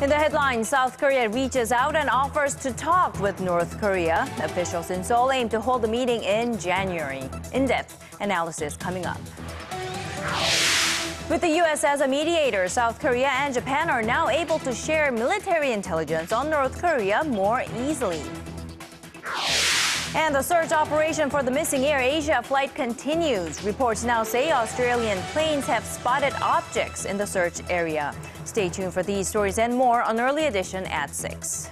In the headlines, South Korea reaches out and offers to talk with North Korea. Officials in Seoul aim to hold a meeting in January. In-depth analysis coming up. With the U.S. as a mediator, South Korea and Japan are now able to share military intelligence on North Korea more easily. And the search operation for the missing AirAsia flight continues. Reports now say Australian planes have spotted objects in the search area. Stay tuned for these stories and more on Early Edition at 6.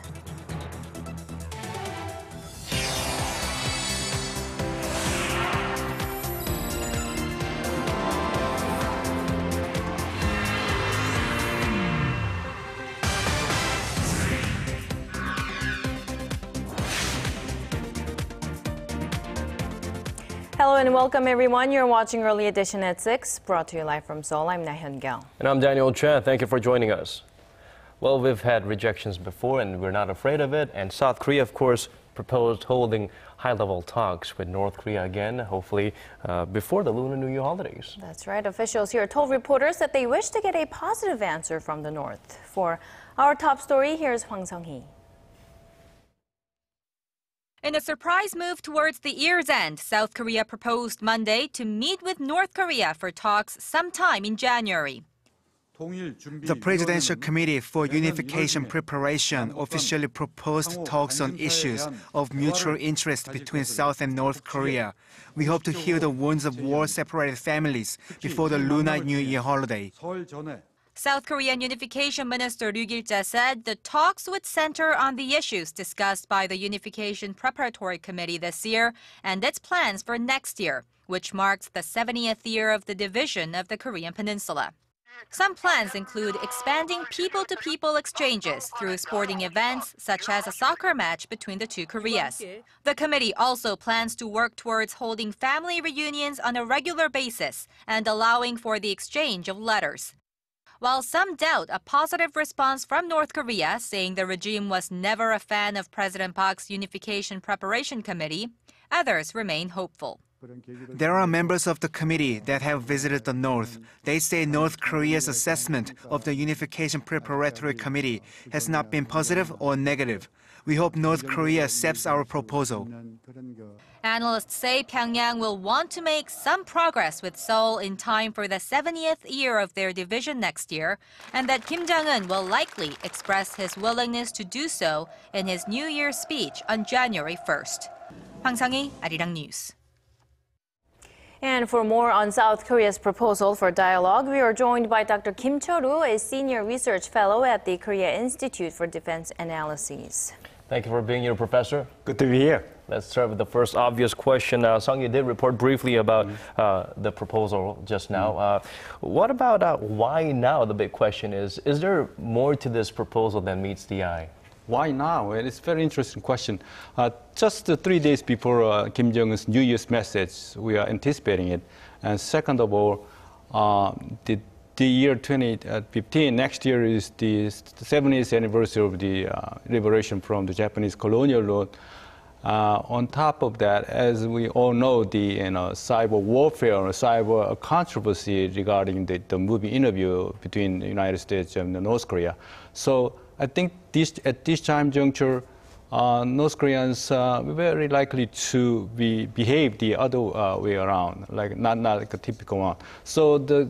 Hello and welcome everyone. You're watching Early Edition at 6, brought to you live from Seoul. I'm Na-hyun Gyeong. And I'm Daniel Chen. Thank you for joining us. Well, we've had rejections before and we're not afraid of it. And South Korea, of course, proposed holding high-level talks with North Korea again, hopefully before the Lunar New Year holidays. That's right. Officials here told reporters that they wish to get a positive answer from the North. For our top story, here's Hwang Sung-hee. In a surprise move towards the year's end, South Korea proposed Monday to meet with North Korea for talks sometime in January. The Presidential Committee for Unification Preparation officially proposed talks on issues of mutual interest between South and North Korea. We hope to heal the wounds of war-separated families before the Lunar New Year holiday. South Korean Unification Minister Ryu Gil-jae said the talks would center on the issues discussed by the Unification Preparatory Committee this year and its plans for next year, which marks the 70th year of the division of the Korean Peninsula. Some plans include expanding people-to-people exchanges through sporting events, such as a soccer match between the two Koreas. The committee also plans to work towards holding family reunions on a regular basis and allowing for the exchange of letters. While some doubt a positive response from North Korea, saying the regime was never a fan of President Park's Unification Preparation Committee, others remain hopeful. There are members of the committee that have visited the North. They say North Korea's assessment of the Unification Preparatory Committee has not been positive or negative. We hope North Korea accepts our proposal. Analysts say Pyongyang will want to make some progress with Seoul in time for the 70th year of their division next year, and that Kim Jong-un will likely express his willingness to do so in his New Year's speech on January 1st. Hwang Sung-hee, Arirang News. And for more on South Korea's proposal for dialogue, we are joined by Dr. Kim Chol-woo, a senior research fellow at the Korea Institute for Defense Analyses. Thank you for being here, Professor. Good to be here. Let's start with the first obvious question. Sung-hee did report briefly about the proposal just now. What about why now? The big question is there more to this proposal than meets the eye? Why now? It's a very interesting question. Just 3 days before Kim Jong-un's New Year's message, we are anticipating it. And second of all, the year 2015, next year is the 70th anniversary of the liberation from the Japanese colonial rule. On top of that, as we all know, the cyber warfare or cyber controversy regarding the movie interview between the United States and North Korea. So I think at this time juncture, North Koreans are very likely to behave the other way around, like not like a typical one. So the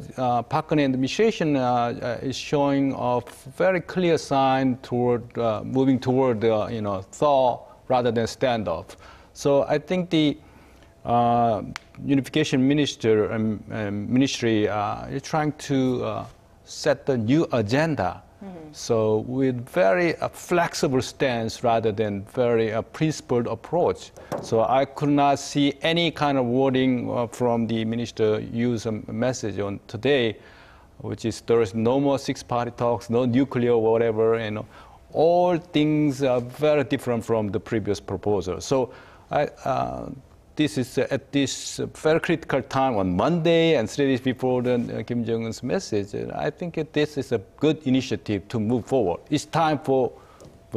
Park Geun-hye administration is showing a very clear sign toward moving toward thaw rather than standoff. So I think the Unification Ministry is trying to set the new agenda. So with very flexible stance rather than very principled approach. So I could not see any kind of wording from the minister use a message on today, which is there is no more six-party talks, no nuclear, whatever, all things are very different from the previous proposal. So this is at this very critical time on Monday and 3 days before Kim Jong-un's message. I think this is a good initiative to move forward. It's time for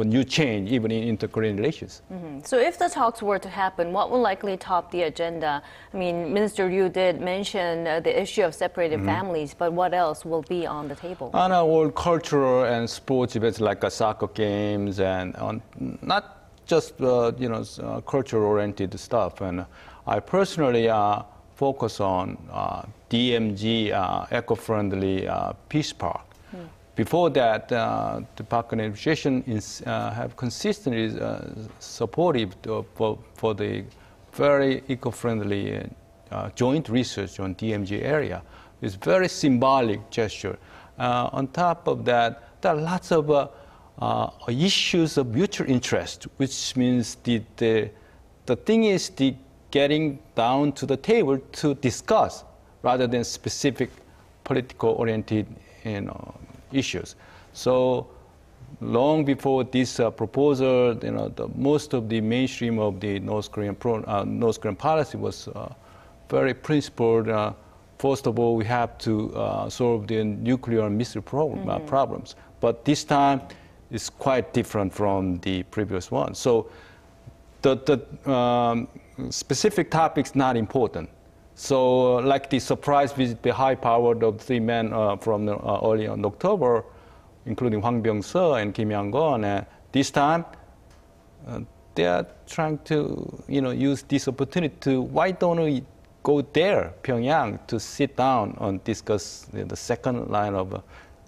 new change, even in inter-Korean relations. So if the talks were to happen, what will likely top the agenda? I mean, Minister Ryu did mention the issue of separated families, but what else will be on the table? On all cultural and sports events like soccer games and not just cultural-oriented stuff. And I personally focus on DMZ, eco-friendly peace park. Before that, the Park administration have consistently supported for the very eco-friendly joint research on DMZ area. It's very symbolic gesture. On top of that, there are lots of issues of mutual interest, which means the thing is getting down to the table to discuss rather than specific political-oriented issues. So long before this proposal, most of the mainstream of the North Korean policy was very principled. First of all, we have to solve the nuclear and missile problems. But this time, it's quite different from the previous one. So the specific topics not important. So like the surprise visit, the high-powered of 3 men from early in October, including Hwang Sung-hee and Kim Yang-gon, this time they are trying to use this opportunity to, why don't we go there, Pyongyang, to sit down and discuss the second line of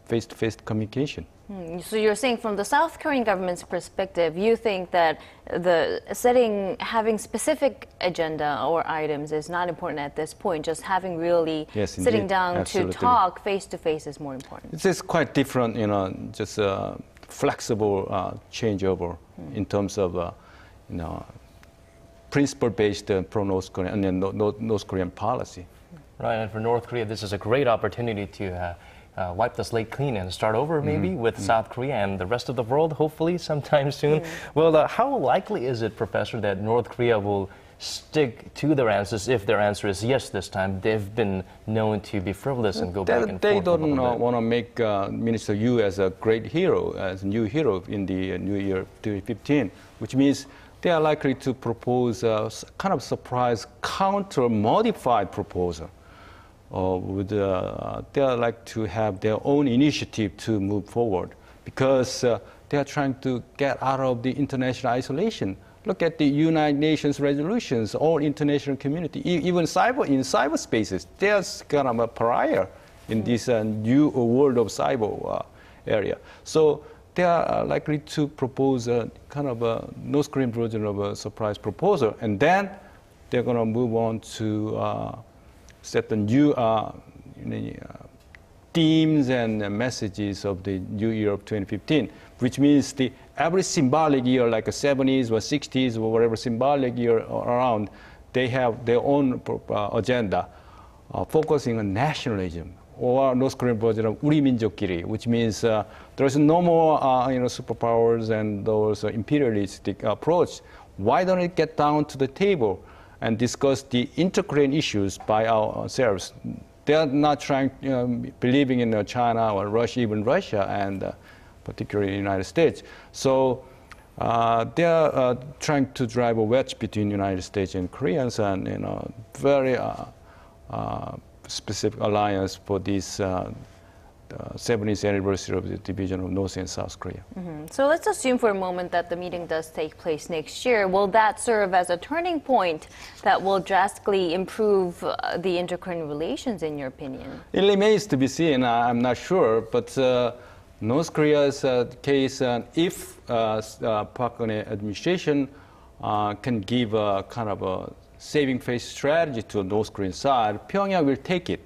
face-to-face communication. So you're saying from the South Korean government's perspective, you think that having specific agenda or items is not important at this point, just having really sitting down Absolutely. To talk face-to-face is more important? It's just quite different, just a flexible changeover in terms of, principle-based pro-North Korean and North Korean policy. Right, and for North Korea, this is a great opportunity to wipe the slate clean and start over maybe with South Korea and the rest of the world, hopefully sometime soon. Well, how likely is it, Professor, that North Korea will stick to their answers if their answer is yes this time? They've been known to be frivolous and go back and forth. They don't want to make Minister Yu as a great hero, as a new hero in the new year 2015, which means they are likely to propose a kind of surprise counter-modified proposal. They like to have their own initiative to move forward because they are trying to get out of the international isolation. Look at the United Nations resolutions, all international community, even in cyberspaces. They are kind of a pariah in this new world of cyber area. So they are likely to propose a kind of a North Korean version of a surprise proposal, and then they're going to move on to set the new themes and messages of the new year of 2015, which means every symbolic year, like a 70s or 60s or whatever symbolic year around, they have their own agenda, focusing on nationalism, or North Korean version of 우리 민족끼리, which means there's no more superpowers and those imperialistic approach. Why don't we get down to the table and discuss the inter-Korean issues by ourselves? They are not trying, believing in China or Russia, even Russia, and particularly the United States. So they are trying to drive a wedge between the United States and Koreans, and very specific alliance for this 70th anniversary of the division of North and South Korea. So let's assume for a moment that the meeting does take place next year. Will that serve as a turning point that will drastically improve the inter-Korean relations, in your opinion? It remains to be seen. I'm not sure, but North Korea's case, if Park Geun-hye administration can give a kind of a saving face strategy to the North Korean side, Pyongyang will take it.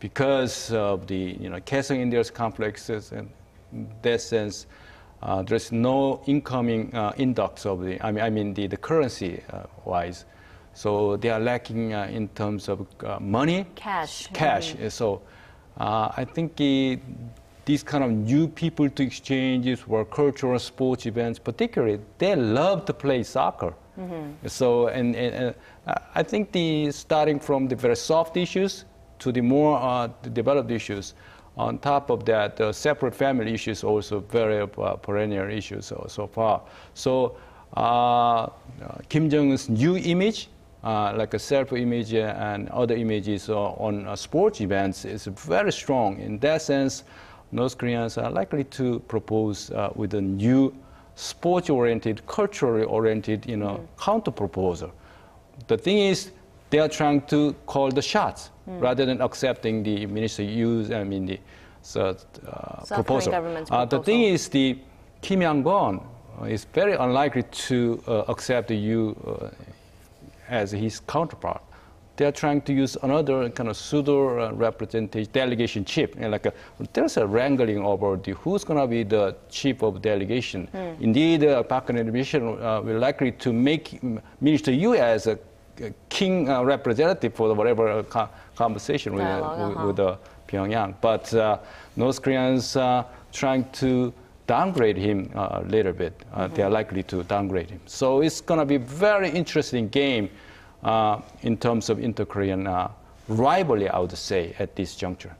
Because of the Kaesong India's complexes, and in that sense, there's no incoming influx of the currency wise, so they are lacking in terms of money, cash. So I think these kind of new people to exchanges or cultural sports events, particularly, they love to play soccer. So and I think starting from the very soft issues to the more developed issues, On top of that, the separate family issues also very perennial issues so far. So Kim Jong-un's new image, like a self-image and other images on sports events, is very strong. In that sense, North Koreans are likely to propose with a new sports-oriented, culturally oriented, counter-proposal. The thing is, they are trying to call the shots rather than accepting the Minister Yu's, proposal. The thing is, the Kim Yang-gon is very unlikely to accept the Yu as his counterpart. They are trying to use another kind of pseudo representation delegation chief. And there's a wrangling over who's going to be the chief of delegation. Indeed, Park administration will likely to make Minister Yu as a king representative for whatever conversation with Pyongyang. But North Koreans are trying to downgrade him a little bit. They are likely to downgrade him. So it's going to be a very interesting game in terms of inter-Korean rivalry, I would say, at this juncture.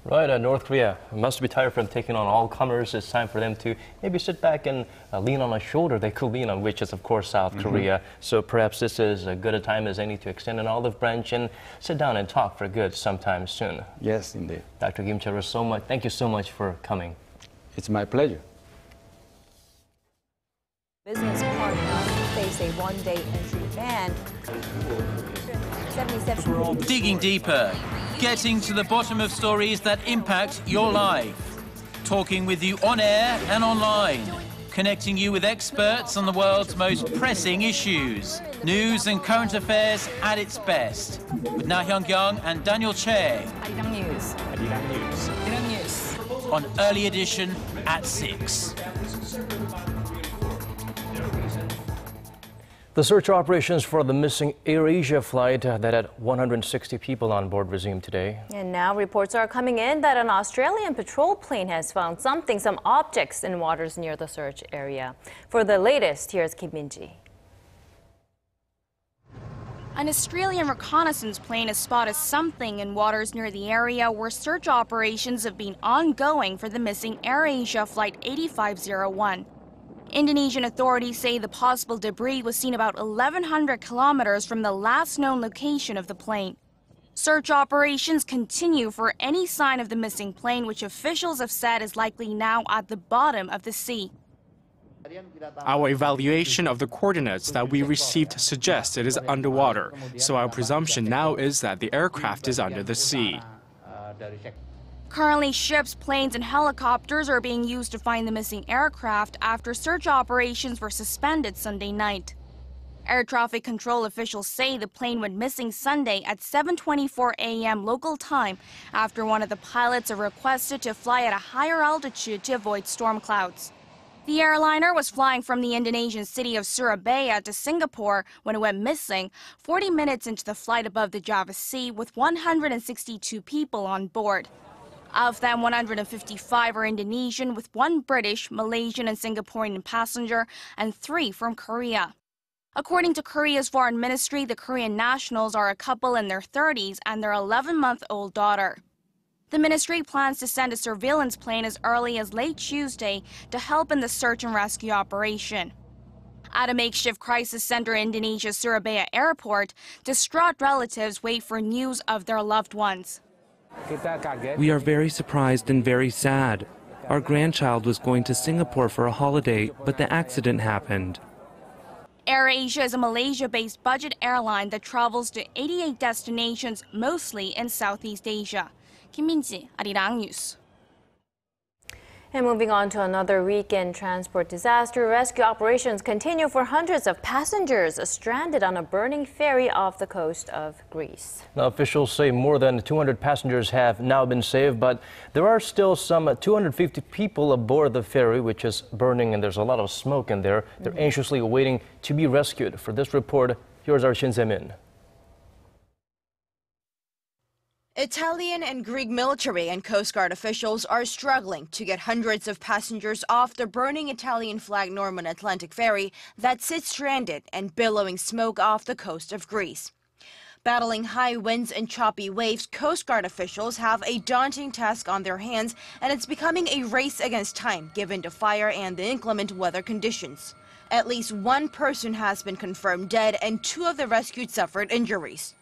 Right, North Korea must be tired from taking on all comers. It's time for them to maybe sit back and lean on a shoulder they could lean on, which is, of course, South Korea. So perhaps this is as good a time as any to extend an olive branch and sit down and talk for good sometime soon. Yes, indeed. Dr. Kim Chae-ro, thank you so much for coming. It's my pleasure. Business Park now face a one-day entry ban. 77. Digging deeper, getting to the bottom of stories that impact your life. Talking with you on air and online. Connecting you with experts on the world's most pressing issues. News and current affairs at its best. With Na Hyung-kyung and Daniel Che. Arirang News. Arirang News. On Early Edition at 6. The search operations for the missing AirAsia flight that had 160 people on board resumed today. And now reports are coming in that an Australian patrol plane has found some objects in waters near the search area. For the latest, here's Kim Min-ji. An Australian reconnaissance plane has spotted something in waters near the area where search operations have been ongoing for the missing AirAsia Flight 8501. Indonesian authorities say the possible debris was seen about 1,100 kilometers from the last known location of the plane. Search operations continue for any sign of the missing plane, which officials have said is likely now at the bottom of the sea. Our evaluation of the coordinates that we received suggests it is underwater, so our presumption now is that the aircraft is under the sea. Currently, ships, planes, and helicopters are being used to find the missing aircraft after search operations were suspended Sunday night. Air traffic control officials say the plane went missing Sunday at 7:24 a.m. local time after one of the pilots requested to fly at a higher altitude to avoid storm clouds. The airliner was flying from the Indonesian city of Surabaya to Singapore when it went missing 40 minutes into the flight above the Java Sea with 162 people on board. Of them, 155 are Indonesian, with 1 British, Malaysian, and Singaporean passenger, and 3 from Korea. According to Korea's foreign ministry, the Korean nationals are a couple in their 30s and their 11-month-old daughter. The ministry plans to send a surveillance plane as early as late Tuesday to help in the search and rescue operation. At a makeshift crisis center in Indonesia's Surabaya airport, distraught relatives wait for news of their loved ones. We are very surprised and very sad. Our grandchild was going to Singapore for a holiday, but the accident happened. AirAsia is a Malaysia-based budget airline that travels to 88 destinations, mostly in Southeast Asia. Kim Min-ji, Arirang News. And moving on to another weekend transport disaster, rescue operations continue for hundreds of passengers stranded on a burning ferry off the coast of Greece. Now, officials say more than 200 passengers have now been saved, but there are still some 250 people aboard the ferry, which is burning, and there's a lot of smoke in there. They're anxiously waiting to be rescued. For this report, here's our Shin Se-min. Italian and Greek military and Coast Guard officials are struggling to get hundreds of passengers off the burning Italian-flagged Norman Atlantic ferry that sits stranded and billowing smoke off the coast of Greece. Battling high winds and choppy waves, Coast Guard officials have a daunting task on their hands, and it's becoming a race against time given the fire and the inclement weather conditions. At least one person has been confirmed dead and 2 of the rescued suffered injuries.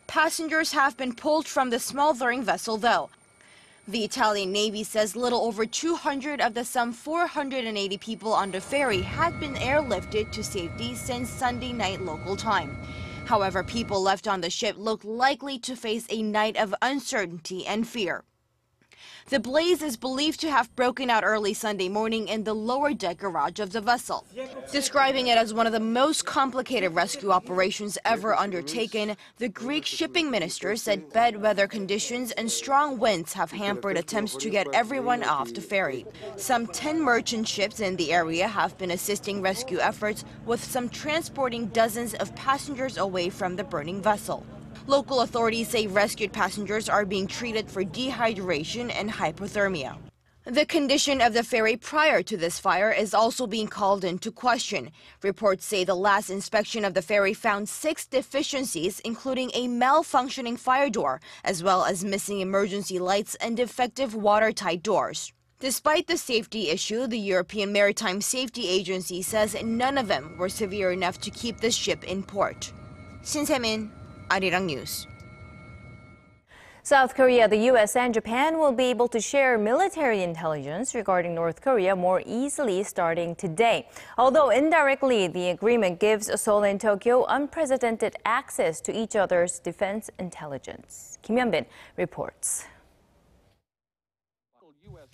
Passengers have been pulled from the smoldering vessel, though. The Italian Navy says little over 200 of the some 480 people on the ferry had been airlifted to safety since Sunday night local time. However, people left on the ship look likely to face a night of uncertainty and fear. The blaze is believed to have broken out early Sunday morning in the lower deck garage of the vessel. Describing it as one of the most complicated rescue operations ever undertaken, the Greek shipping minister said bad weather conditions and strong winds have hampered attempts to get everyone off the ferry. Some 10 merchant ships in the area have been assisting rescue efforts, with some transporting dozens of passengers away from the burning vessel. Local authorities say rescued passengers are being treated for dehydration and hypothermia. The condition of the ferry prior to this fire is also being called into question. Reports say the last inspection of the ferry found 6 deficiencies, including a malfunctioning fire door, as well as missing emergency lights and defective watertight doors. Despite the safety issue, the European Maritime Safety Agency says none of them were severe enough to keep the ship in port. Shin Se-min, Arirang News. South Korea, the U.S. and Japan will be able to share military intelligence regarding North Korea more easily starting today. Although indirectly, the agreement gives Seoul and Tokyo unprecedented access to each other's defense intelligence. Kim Hyun-bin reports.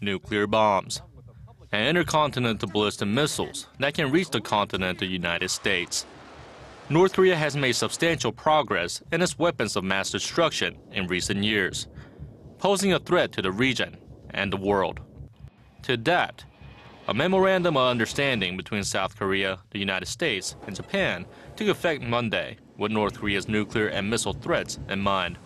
Nuclear bombs and intercontinental ballistic missiles that can reach the continental United States. North Korea has made substantial progress in its weapons of mass destruction in recent years, posing a threat to the region and the world. To that, a memorandum of understanding between South Korea, the United States, and Japan took effect Monday, with North Korea's nuclear and missile threats in mind.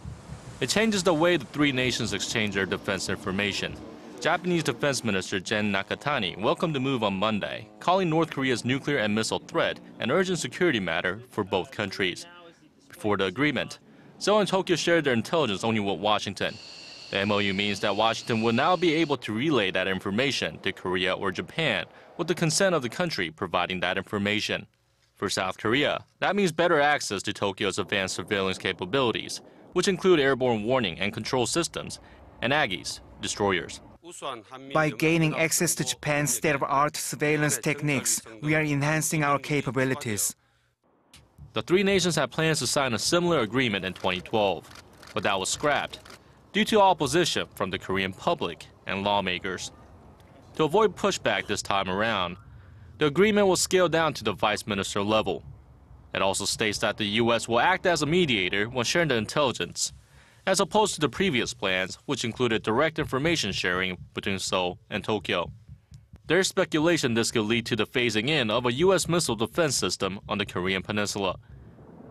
It changes the way the 3 nations exchange their defense information. Japanese Defense Minister Gen Nakatani welcomed the move on Monday, calling North Korea's nuclear and missile threat an urgent security matter for both countries. Before the agreement, Seoul and Tokyo shared their intelligence only with Washington. The MOU means that Washington will now be able to relay that information to Korea or Japan with the consent of the country providing that information. For South Korea, that means better access to Tokyo's advanced surveillance capabilities, which include airborne warning and control systems and Aggies, destroyers. By gaining access to Japan's state-of-the-art surveillance techniques, we are enhancing our capabilities. The 3 nations had plans to sign a similar agreement in 2012, but that was scrapped due to opposition from the Korean public and lawmakers. To avoid pushback this time around, the agreement was scaled down to the vice minister level. It also states that the U.S. will act as a mediator when sharing the intelligence, as opposed to the previous plans, which included direct information sharing between Seoul and Tokyo. There's speculation this could lead to the phasing in of a U.S. missile defense system on the Korean peninsula.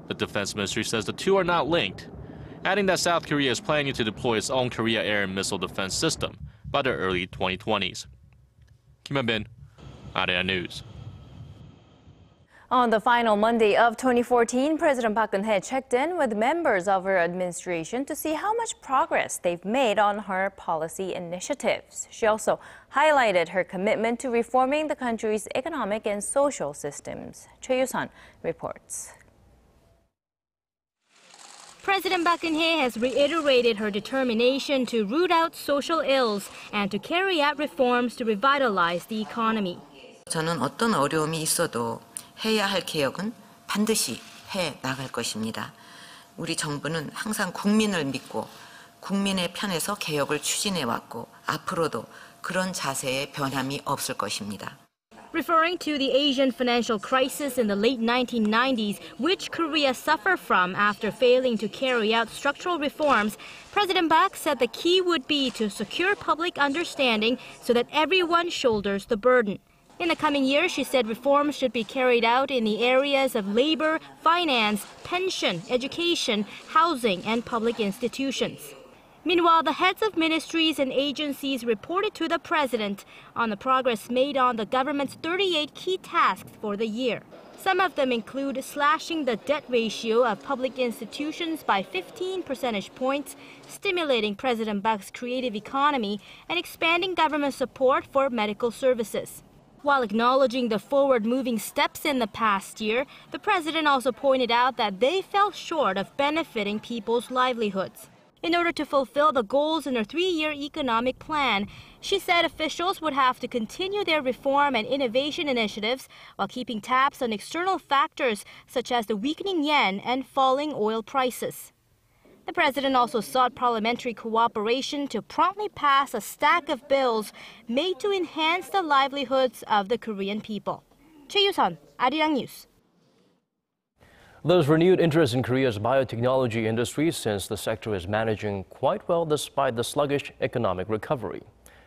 The defense ministry says the 2 are not linked, adding that South Korea is planning to deploy its own Korea air and missile defense system by the early 2020s. Kim Hyun-bin, Arirang News. On the final Monday of 2014, President Park Geun-hye checked in with members of her administration to see how much progress they've made on her policy initiatives. She also highlighted her commitment to reforming the country's economic and social systems. Choi Yoo-sun reports. President Park Geun-hye has reiterated her determination to root out social ills and to carry out reforms to revitalize the economy. 저는 어떤 어려움이 있어도 해야 할 개혁은 반드시 해 나갈 것입니다. 우리 정부는 항상 국민을 믿고 국민의 편에서 개혁을 추진해 왔고 앞으로도 그런 자세의 변함이 없을 것입니다. Referring to the Asian financial crisis in the late 1990s, which Korea suffered from after failing to carry out structural reforms, President Park said the key would be to secure public understanding so that everyone shoulders the burden. In the coming years, she said reforms should be carried out in the areas of labor, finance, pension, education, housing, and public institutions. Meanwhile, the heads of ministries and agencies reported to the president on the progress made on the government's 38 key tasks for the year. Some of them include slashing the debt ratio of public institutions by 15 percentage points, stimulating President Park's creative economy, and expanding government support for medical services. While acknowledging the forward-moving steps in the past year, the president also pointed out that they fell short of benefiting people's livelihoods. In order to fulfill the goals in her 3-year economic plan, she said officials would have to continue their reform and innovation initiatives while keeping tabs on external factors such as the weakening yen and falling oil prices. The president also sought parliamentary cooperation to promptly pass a stack of bills made to enhance the livelihoods of the Korean people. Choi Yu-sun, Arirang News. There's renewed interest in Korea's biotechnology industry since the sector is managing quite well despite the sluggish economic recovery.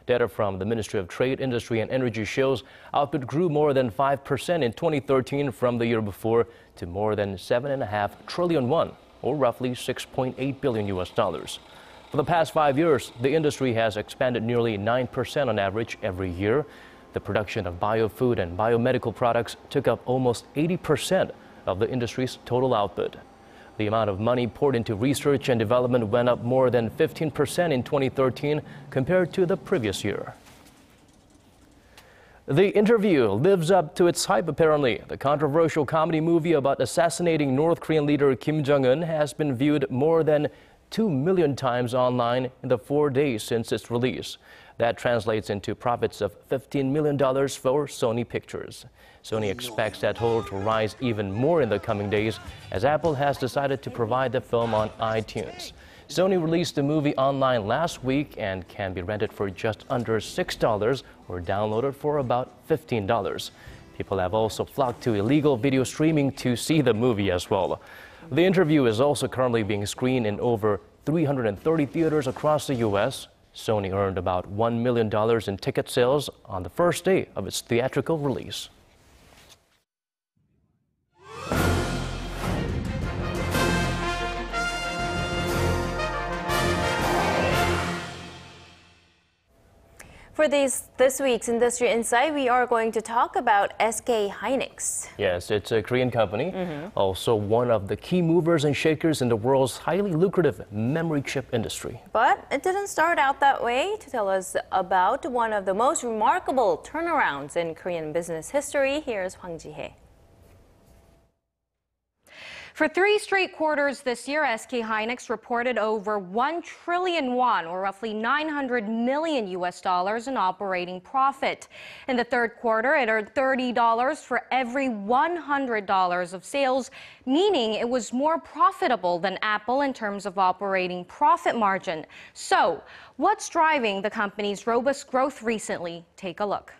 Data from the Ministry of Trade, Industry and Energy shows output grew more than 5% in 2013 from the year before to more than 7.5 trillion won, or roughly $6.8 billion. For the past 5 years, the industry has expanded nearly 9% on average every year. The production of biofood and biomedical products took up almost 80% of the industry's total output. The amount of money poured into research and development went up more than 15% in 2013 compared to the previous year. The Interview lives up to its hype, apparently. The controversial comedy movie about assassinating North Korean leader Kim Jong-un has been viewed more than 2 million times online in the 4 days since its release. That translates into profits of $15 million for Sony Pictures. Sony expects that total to rise even more in the coming days as Apple has decided to provide the film on iTunes. Sony released the movie online last week and can be rented for just under $6 or downloaded for about $15. People have also flocked to illegal video streaming to see the movie as well. The Interview is also currently being screened in over 330 theaters across the U.S. Sony earned about $1 million in ticket sales on the first day of its theatrical release. For this week's Industry Insight, we are going to talk about SK Hynix. Yes, it's a Korean company, also one of the key movers and shakers in the world's highly lucrative memory chip industry. But it didn't start out that way. To tell us about one of the most remarkable turnarounds in Korean business history, here's Hwang Sung-hee. For 3 straight quarters this year, SK Hynix reported over 1 trillion won, or roughly $900 million in operating profit. In the third quarter, it earned $30 for every $100 of sales, meaning it was more profitable than Apple in terms of operating profit margin. So, what's driving the company's robust growth recently? Take a look.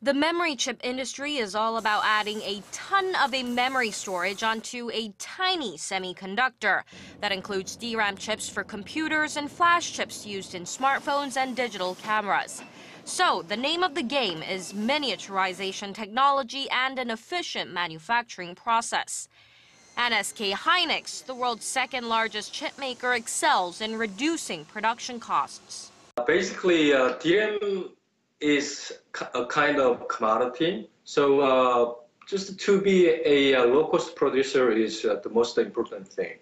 The memory chip industry is all about adding a ton of a memory storage onto a tiny semiconductor. That includes DRAM chips for computers and flash chips used in smartphones and digital cameras. So, the name of the game is miniaturization technology and an efficient manufacturing process. And SK Hynix, the world's second largest chip maker, excels in reducing production costs. Basically, DRAM is a kind of commodity. So just to be a low-cost producer is the most important thing.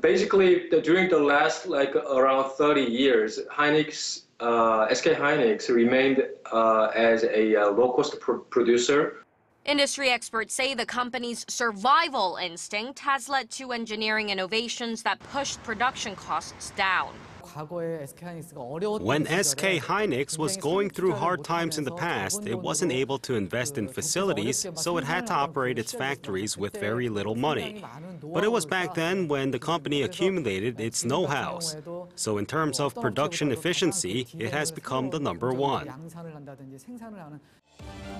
Basically, during the last around 30 years, SK Hynix remained as a low-cost producer. Industry experts say the company's survival instinct has led to engineering innovations that pushed production costs down. When SK Hynix was going through hard times in the past, it wasn't able to invest in facilities, so it had to operate its factories with very little money. But it was back then when the company accumulated its know-hows. So in terms of production efficiency, it has become the #1.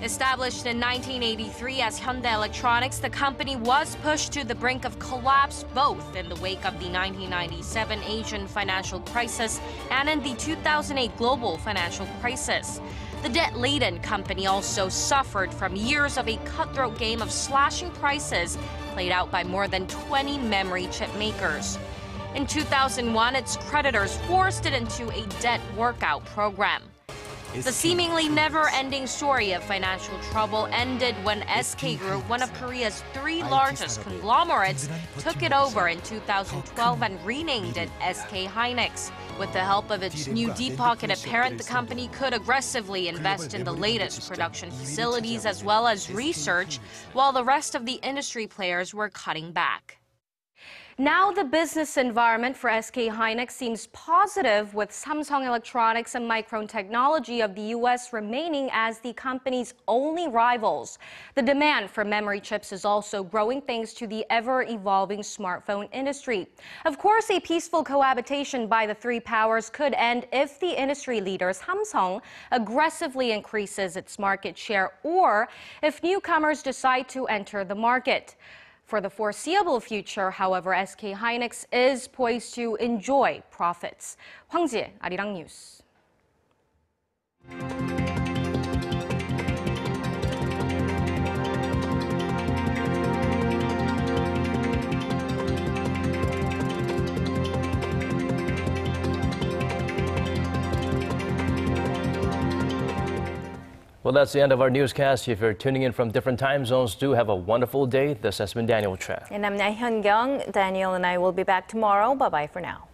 Established in 1983 as Hyundai Electronics, the company was pushed to the brink of collapse both in the wake of the 1997 Asian financial crisis and in the 2008 global financial crisis. The debt-laden company also suffered from years of a cutthroat game of slashing prices played out by more than 20 memory chip makers. In 2001, its creditors forced it into a debt workout program. The seemingly never-ending story of financial trouble ended when SK Group, one of Korea's 3 largest conglomerates, took it over in 2012 and renamed it SK Hynix. With the help of its new deep-pocketed parent, the company could aggressively invest in the latest production facilities as well as research, while the rest of the industry players were cutting back. Now the business environment for SK Hynix seems positive, with Samsung Electronics and Micron Technology of the U.S. remaining as the company's only rivals. The demand for memory chips is also growing thanks to the ever-evolving smartphone industry. Of course, a peaceful cohabitation by the 3 powers could end if the industry leader Samsung aggressively increases its market share or if newcomers decide to enter the market. For the foreseeable future, however, SK Hynix is poised to enjoy profits. Hwang Sung-hee, Arirang News. Well, that's the end of our newscast. If you're tuning in from different time zones, do have a wonderful day. This has been Daniel Che. And I'm Hyun Kyung. Daniel and I will be back tomorrow. Bye-bye for now.